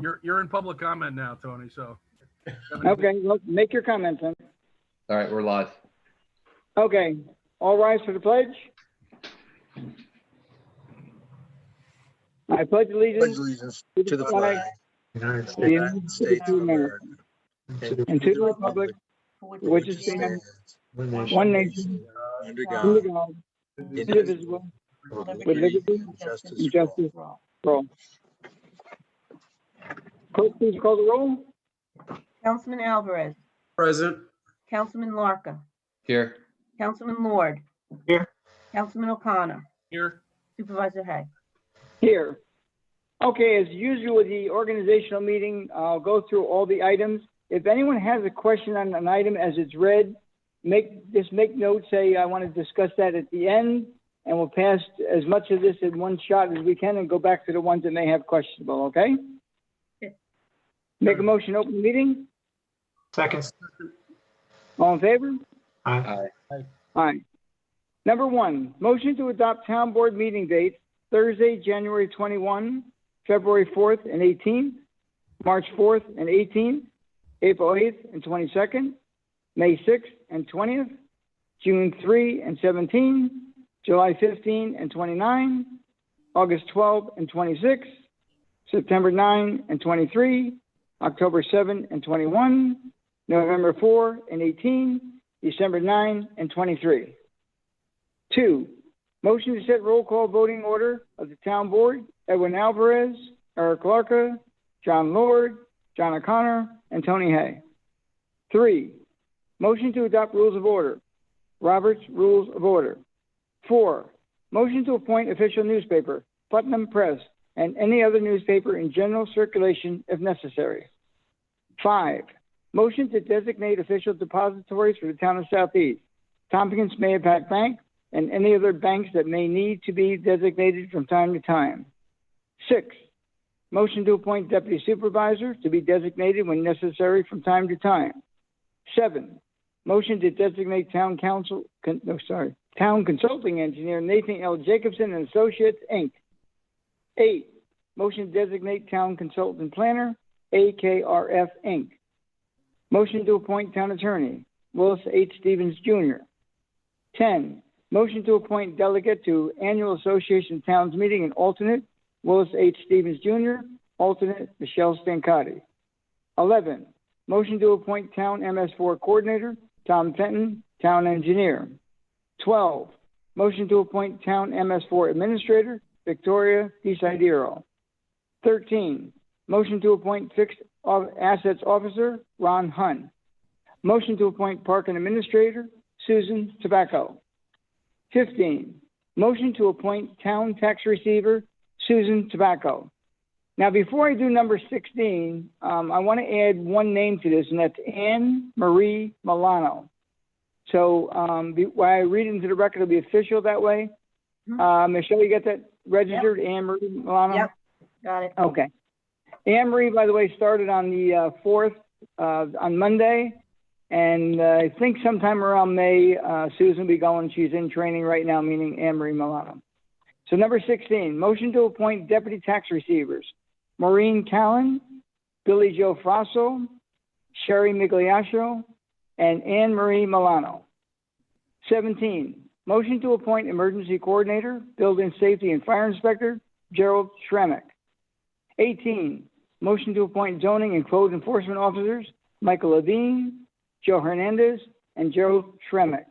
You're in public comment now, Tony, so. Okay, well, make your comments then. All right, we're live. Okay, all rise for the pledge. I pledge Pledge allegiance allegiance to the flag United of the United States of America and to the republic for which it stands, one nation, under under God, God, indivisible, indivisible, with with liberty and justice and for all. justice for all. Clerk, please call the roll. Councilman Alvarez, Present. Councilman Larka, Here. Councilman Lord. Here. Councilman O'Connor, Here, Supervisor Hay. Here. Okay, as usual with the organizational meeting, I'll go through all the items. If anyone has a question on an item as it's read, make note, say, I want to discuss that at the end, and we'll pass as much of this in one shot as we can and go back to the ones that may have questionable, okay? Okay. Make a motion, to open the meeting. Second. All in favor? Aye. Aye. Aye. Number one, motion to adopt town board meeting dates, Thursday, January 21, February 4th and 18th, March 4th and 18th, April 8th and 22nd, May 6th and 20th, June 3 and 17, July 15 and 29, August 12 and 26, September 9 and 23, October 7 and 21, November 4 and 18, December 9 and 23. Two, motion to set roll call voting order of the town board, Edwin Alvarez, Eric Larka, John Lord, John O'Connor, and Tony Hay. Three, motion to adopt rules of order, Robert's Rules of Order. Four, motion to appoint official newspaper, Putnam Press, and any other newspaper in general circulation if necessary. Five, motion to designate official depositories for the town of Southeast, Tompkins Mahopac Bank, and any other banks that may need to be designated from time to time. Six, motion to appoint deputy supervisor to be designated when necessary from time to time. Seven, motion to designate town consulting engineer Nathan L. Jacobson and Associates, Inc. Eight, motion to designate town consultant planner AKRF, Inc. Motion to appoint town attorney Willis H. Stevens, Jr. 10, motion to appoint delegate to annual Association of Towns meeting and alternate Willis H. Stevens, Jr., alternate Michelle Stancati. 11, motion to appoint town MS4 coordinator Tom Fenton, town engineer. 12, motion to appoint town MS4 administrator Victoria DeSidero. 13, motion to appoint fixed assets officer Ron Hunn. Motion to appoint park and administrator Susan Tobacco. 15, motion to appoint town tax receiver Susan Tobacco. Now, before I do number 16, I want to add one name to this, and that's Anne Marie Milano. So while I read into the record, it'll be official that way. Michelle, you got that registered? Yep. Anne Marie Milano? Yep, got it. Okay. Anne Marie, by the way, started on the 4th on Monday. And I think sometime around May, Susan will be going. She's in training right now, meaning Anne Marie Milano. So number 16, motion to appoint deputy tax receivers, Maureen Callan, Billy Joe Frasso, Sherry Migliaccio, and Anne Marie Milano. 17, motion to appoint emergency coordinator, building safety and fire inspector, Gerald Shremick. 18, motion to appoint zoning and code enforcement officers, Michael Levine, Joe Hernandez, and Joe Shremick.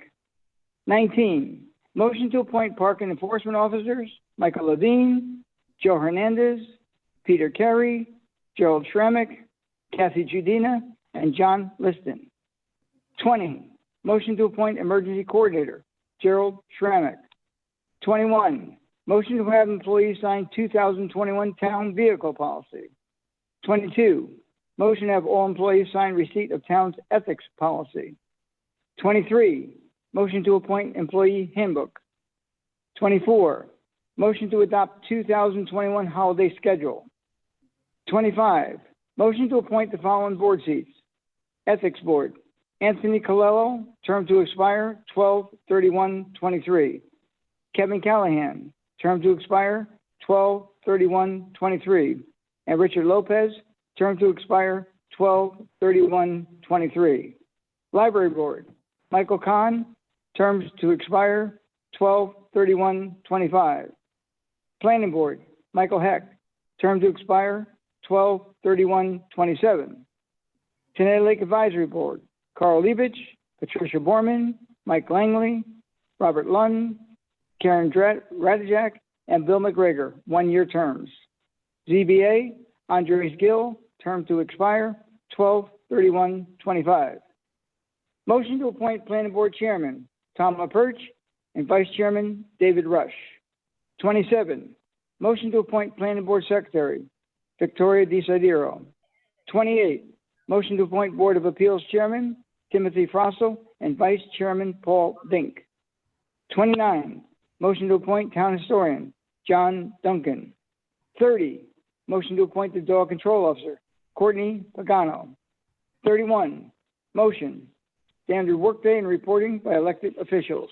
19, motion to appoint park and enforcement officers, Michael Levine, Joe Hernandez, Peter Carey, Gerald Shremick, Kathy Judina, and John Liston. 20, motion to appoint emergency coordinator, Gerald Shremick. 21, motion to have employees sign 2021 town vehicle policy. 22, motion to have all employees sign receipt of town's ethics policy. 23, motion to appoint employee handbook. 24, motion to adopt 2021 holiday schedule. 25, motion to appoint the following board seats. Ethics Board, Anthony Colello, term to expire 12/31/23. Kevin Callahan, term to expire 12/31/23. and Richard Lopez, term to expire 12/31/23. Library Board, Michael Kahn, terms to expire 12/31/25. Planning Board, Michael Heck, term to expire 12/31/27. Tenay Lake Advisory Board, Carl Liebich, Patricia Borman, Mike Langley, Robert Lund, Karen Radijak, and Bill McGregor, 1-year terms. ZBA, Andres Gill, term to expire 12/31/25. Motion to appoint Planning Board Chairman, Tom LaPerch, and Vice Chairman, David Rush. 27, motion to appoint Planning Board Secretary, Victoria DeSidero. 28, motion to appoint Board of Appeals Chairman, Timothy Frostel, and Vice Chairman, Paul Dink. 29, motion to appoint Town Historian, John Duncan. 30, motion to appoint the Dog Control Officer, Courtney Pagano. 31, motion, standard workday and reporting by elected officials.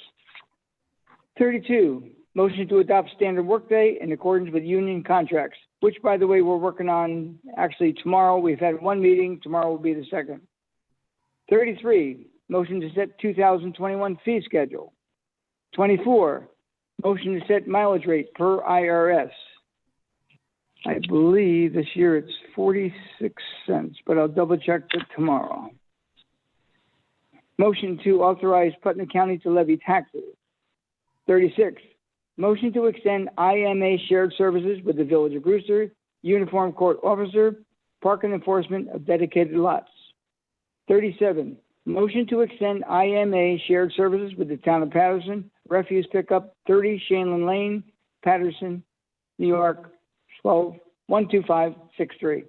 32, motion to adopt standard workday in accordance with union contracts, which, by the way, we're working on actually tomorrow. We've had one meeting. Tomorrow will be the second. 33, motion to set 2021 fee schedule. 24, motion to set mileage rate per IRS. I believe this year it's 46 cents, but I'll double check it tomorrow. Motion to authorize Putnam County to levy taxes. 36, motion to extend IMA shared services with the Village of Brewster, Uniform Court Officer, Park and Enforcement of dedicated lots. 37, motion to extend IMA shared services with the Town of Patterson, refuse pickup, 30 Shanlin Lane, Patterson, New York, 12563.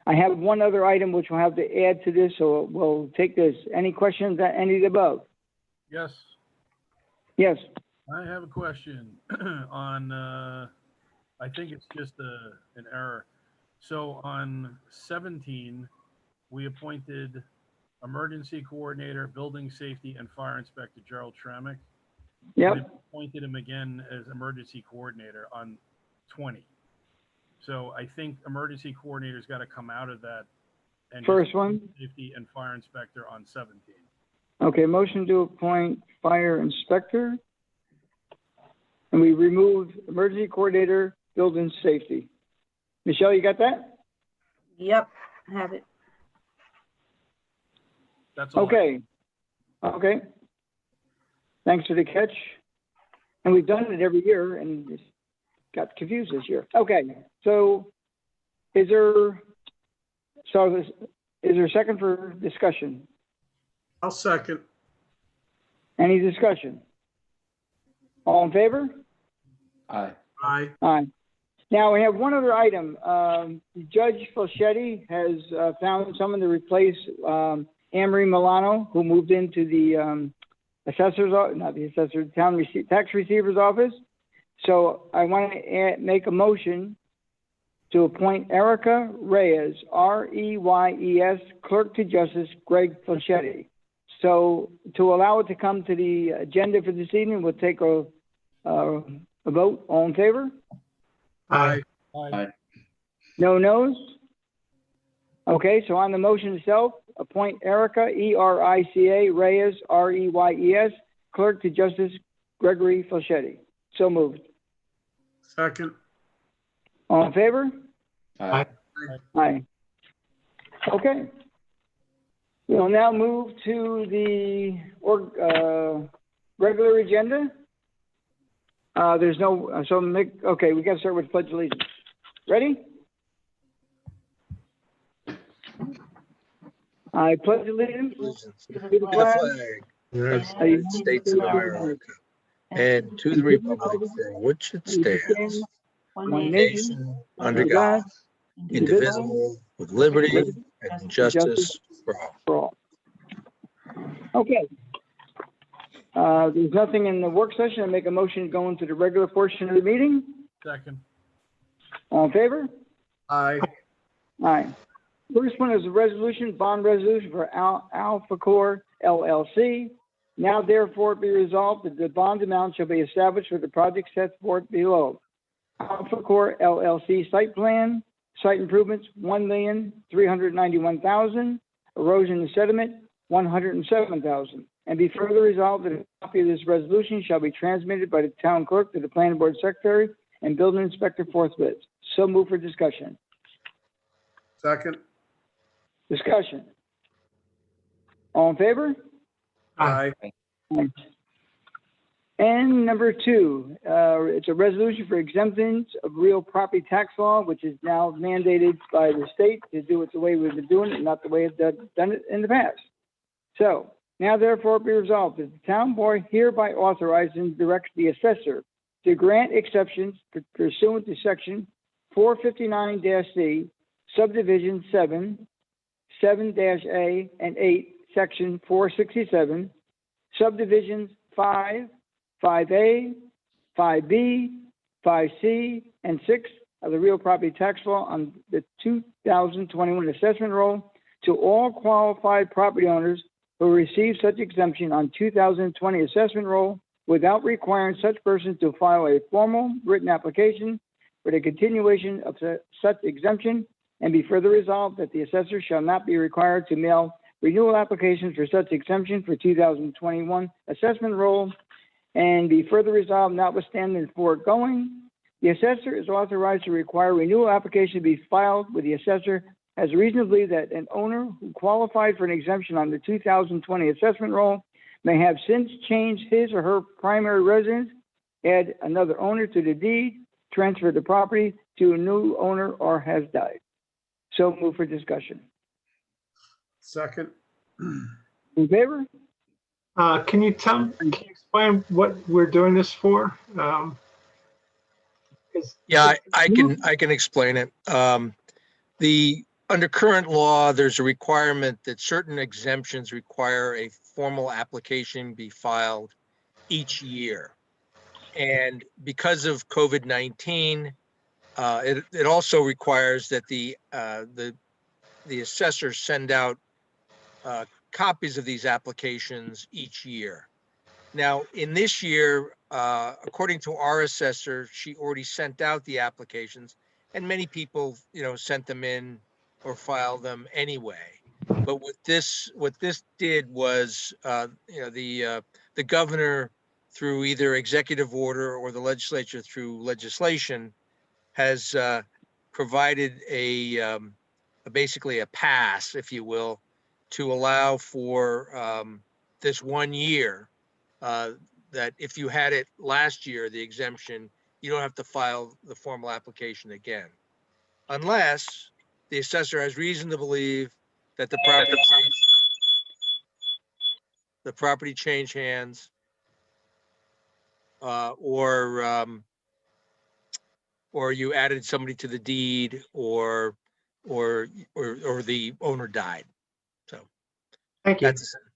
I have one other item which we'll have to add to this, so we'll take this. Any questions on any of the above? Yes, Yes. I have a question on, I think it's just an error. So on 17, we appointed Emergency Coordinator, Building Safety and Fire Inspector Gerald Tramick. Yep. We appointed him again as Emergency Coordinator on 20. So I think Emergency Coordinator's got to come out of that. And First just one. Safety and Fire Inspector on 17. Okay, motion to appoint Fire Inspector. And we removed Emergency Coordinator, Building Safety. Michelle, you got that? Yep, I have it. That's all. Okay. Okay. Thanks for the catch. And we've done it every year and just got confused this year. Okay, so is there a second for discussion? I'll second. Any discussion? All in favor? Aye. Aye. Aye. Now, we have one other item. Judge Falchetti has found someone to replace Anne-Marie Milano, who moved into the tax receiver's office. So I want to make a motion to appoint Erica Reyes, R-E-Y-E-S, Clerk to Justice Greg Falchetti. So to allow it to come to the agenda for this evening, we'll take a vote. All in favor? Aye. Aye. No no's? Okay, so on the motion itself, appoint Erica, E-R-I-C-A, Reyes, R-E-Y-E-S, Clerk to Justice Gregory Falchetti. So moved. Second. All in favor? Aye. Aye. Okay. We'll now move to the regular agenda. There's no, okay, we got to start with Pledge of Allegiance. Ready? I pledge allegiance to the flag Yes. of the United States of America, and to the republic for which it stands, one nation, under God, indivisible, with liberty and justice for all. for all. Okay. There's nothing in the work session. I make a motion to go into the regular portion of the meeting. Second. All in favor? Aye. Aye. First one is a resolution, bond resolution for Alpha Core LLC. Now therefore be resolved that the bond amount shall be established for the project set forth below. Alpha Core LLC site plan, Site improvements, $1,391,000. Erosion and sediment, $107,000. And be further resolved that a copy of this resolution shall be transmitted by the town clerk to the planning board secretary and building inspector forthwith. So move for discussion. Second. Discussion. All in favor? Aye. And number 2, it's a resolution for exemptions of real property tax law, which is now mandated by the state to do it the way we've been doing it, not the way it's done it in the past. So, now therefore be resolved that the town board hereby authorizes and directs the assessor to grant exceptions pursuant to section 459-C, subdivision 7, 7-A and 8, section 467, subdivisions 5, 5A, 5B, 5C, and 6 of the real property tax law on the 2021 assessment roll to all qualified property owners who receive such exemption on 2020 assessment roll without requiring such persons to file a formal written application for the continuation of such exemption, and be further resolved that the assessor shall not be required to mail renewal applications for such exemption for 2021 assessment roll. And be further resolved, notwithstanding the foregoing, the assessor is authorized to require renewal application to be filed with the assessor as reasonably that an owner who qualified for an exemption on the 2020 assessment roll may have since changed his or her primary residence, add another owner to the deed, transfer the property to a new owner, or has died. So move for discussion. Second. In favor? Can you explain what we're doing this for? Yeah, I can explain it. Under current law, there's a requirement that certain exemptions require a formal application be filed each year. And because of COVID-19, it also requires that the assessors send out copies of these applications each year. Now, in this year, according to our assessor, she already sent out the applications, and many people, sent them in or filed them anyway. But what this did was, the governor, through either executive order or the legislature through legislation, has provided basically a pass, if you will, to allow for this 1 year, that if you had it last year, the exemption, you don't have to file the formal application again, unless the assessor has reason to believe that the property changed hands, or you added somebody to the deed, or the owner died. So Thank you.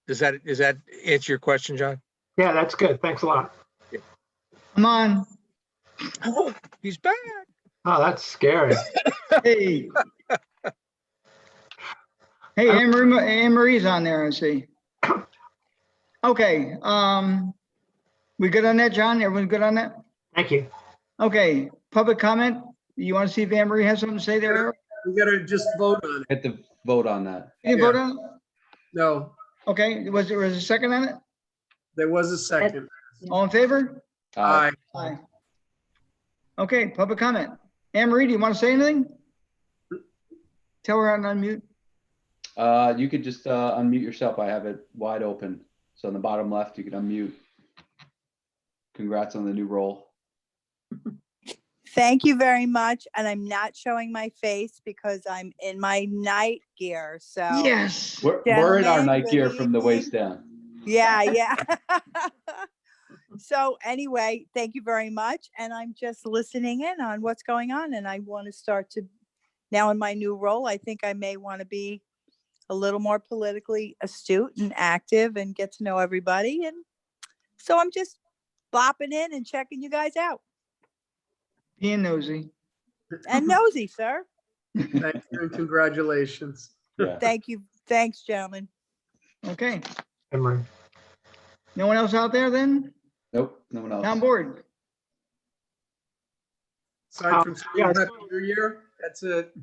Does that answer your question, John? Yeah, that's good. Thanks a lot. Come on. Oh, he's back. Oh, that's scary. Hey. Hey, Anne Marie's on there, I see. Okay, we good on that, John? Everyone good on that? Thank you. Okay, public comment. You want to see if Anne Marie has something to say there? Eric? We gotta just vote on it. Hit the vote on that. You vote on it? No, Okay, was there a second on it? there was a second. All in favor? Aye. Aye. Okay, public comment. Anne Marie, do you want to say anything? Tell her I'm on mute. You could just unmute yourself. I have it wide open. So on the bottom left, you can unmute. Congrats on the new role. Thank you very much. And I'm not showing my face because I'm in my night gear. So Yes. We're in our Gentlemen, night good gear from the evening. waist down. yeah. So anyway, thank you very much. And I'm just listening in on what's going on. And I want to start to, now in my new role, I think I may want to be a little more politically astute and active and get to know everybody. And so I'm just bopping in and checking you guys out. Being nosy. And nosy, sir. Thank you and congratulations. Yeah. Thank you. Thanks, gentlemen. Okay, Emery. no one else out there then? Nope, no one else. Town board. Aside from saying Yeah. Happy New Year, That's it.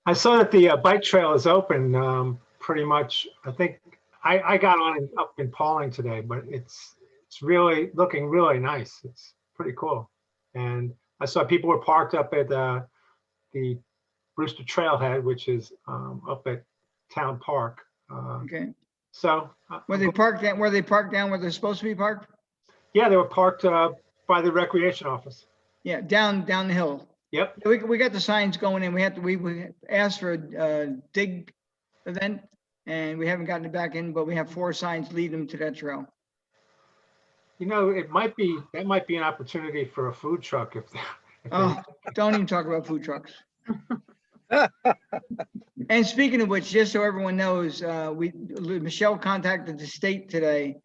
I saw that the bike trail is open, pretty much. I think I got on it up in Pauling today, but it's really looking really nice. It's pretty cool. And I saw people were parked up at the Brewster Trailhead, which is up at Town Park. Okay. So Were they parked down where they're supposed to be parked? yeah, they were parked by the recreation office. Yeah, down the hill. Yep. We got the signs going in. We asked for a dig event and we haven't gotten it back in, but we have 4 signs leading them to that trail. You know, that might be an opportunity for a food truck if they- Oh, don't even talk about food trucks. And speaking of which, just so everyone knows, Michelle contacted the state today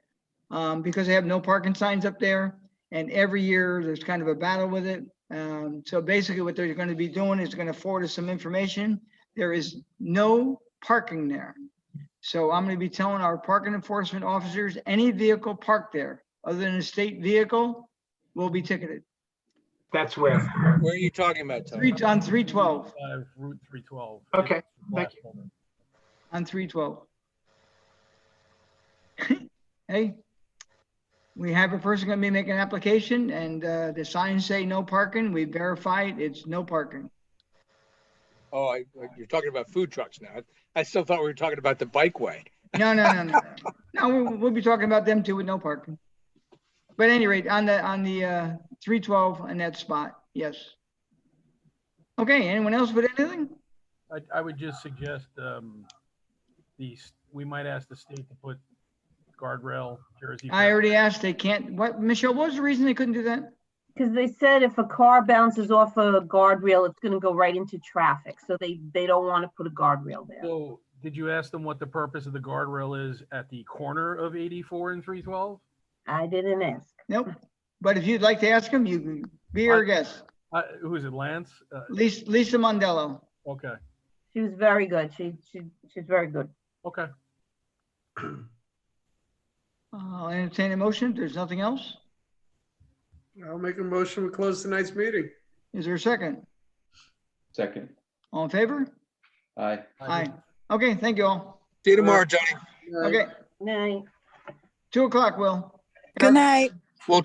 because they have no parking signs up there. And every year there's kind of a battle with it. So basically what they're going to be doing is going to forward us some information. There is no parking there. So I'm going to be telling our parking enforcement officers, any vehicle parked there other than a state vehicle will be ticketed. That's where. Where are you talking about, Tony? On 312, Route 312. Okay, It's thank black folder. on 312. Hey, we have a person going to be making an application and the signs say no parking. We verify it. It's no parking. Oh, you're talking about food trucks now. I still thought we were talking about the bikeway. No. No, we'll be talking about them too with no parking. But at any rate, on the 312 in that spot, yes. Okay, anyone else with anything? I would just suggest, we might ask the state to put guardrail jersey. I already asked, they can't, what, Michelle, what was the reason they couldn't do that? Because they said if a car bounces off a guardrail, it's gonna go right into traffic. So they don't want to put a guardrail there. So did you ask them what the purpose of the guardrail is at the corner of 84 and 312? I didn't ask. Nope. But if you'd like to ask them, you can be our guest. Who is it, Lance? Lisa Mondello. Okay, She was very good. She's very good. okay. I'll entertain a motion. There's nothing else. I'll make a motion to close tonight's meeting. Is there a second? Second. All in favor? Aye. Aye. Okay, thank you all. See you tomorrow, Tony. Okay, Night. 2 o'clock, Will. Good night.